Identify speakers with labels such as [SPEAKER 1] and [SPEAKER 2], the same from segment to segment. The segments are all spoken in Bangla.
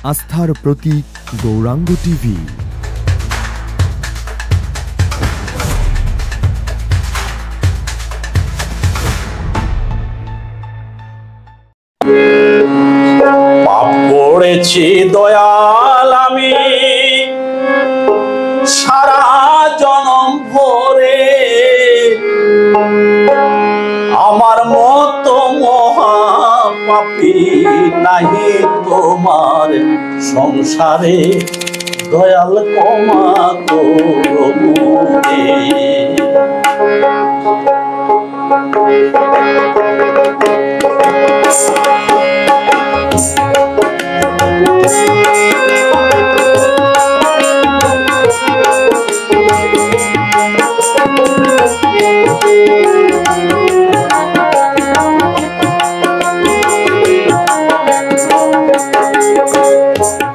[SPEAKER 1] আস্থার প্রতীক গৌরাঙ্গ টিভি।
[SPEAKER 2] পাপ করেছি দয়াল আমি সারা জনম ভরে, আমার মতো মহা পাপী নাহি তোমার সংসারে, দয়াল ক্ষমা করো মোরে।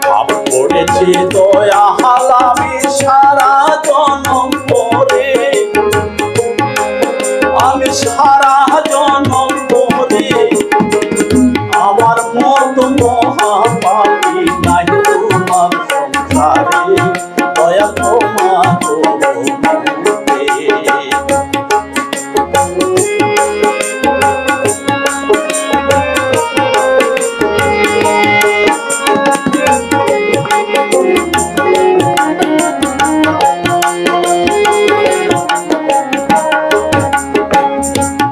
[SPEAKER 2] পাপ করেছি দয়াল আমি সারা জনম ভরে, আমি সারা জনম ভরে, আমার মতো মহা পাপী নাই তোমার সংসারে, দয়া ক্ষমা করো মোরে।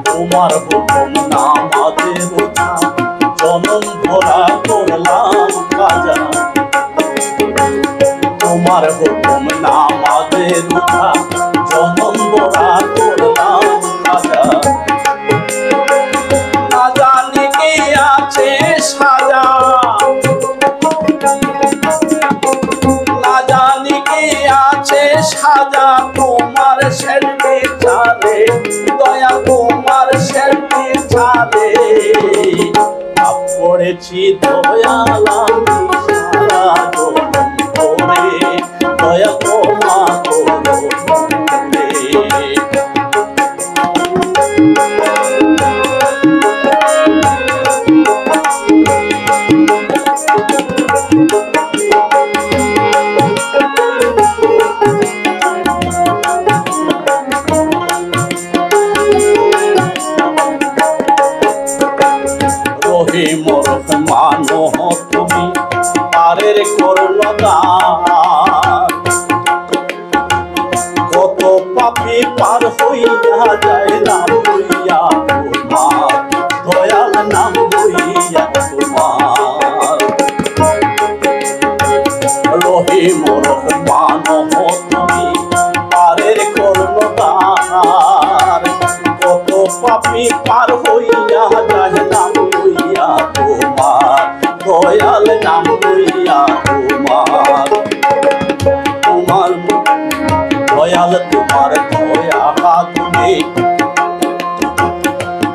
[SPEAKER 2] তোমার হুকুম নামাজে রোজা জনম ভরা করলাম কাজা, তোমার হুকুম নামাজে রোজা জনম ভরা করলাম কাজা, না জানি কি আছে সাজা, না জানি কি আছে সাজা, তোমার শের বিচারে দয়া তোমার শের বিচারে। পাপ করেছি দয়াল আমি সারা জনম ভরে, দয়া ক্ষমা করো মোরে। রহিম রহমান তুমি পারের করলো দান, কত পাপী পার হইয়া যায় নাম লইয়া তোমার, দয়াল নাম লইয়া তোমার। রহিম রহমান তুমি পারের করলো দান, কত পাপী পার হইয়া যায় নাম লইয়া তোমার, দয়াল নাম লইয়া তোমার। তোমার দয়াল তোমার দয়া তুমি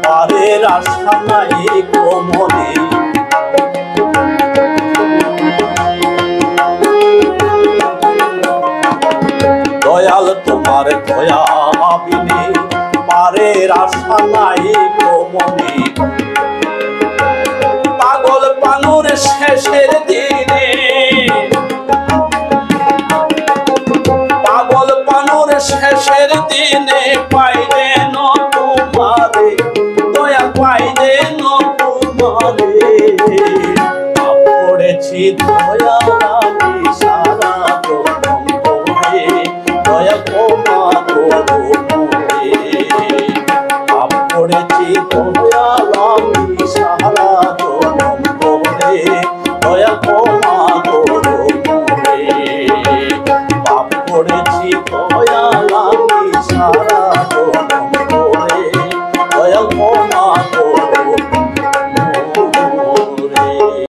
[SPEAKER 2] পারের আশা নাই গো মনে, দয়াল তোমার দয়া বিনে পারের আশা নাই গো মনে। পাগল পানুর শেষের দিনে, পাগল পানুর শেষের দিনে পাইলে ন তোমারে, দয়া পাইলে ন তোমারে। পাপ করেছি দয়াল আমি সারা জনম ভরে, দয়া ক্ষমা করো মোরে। পাপ করেছি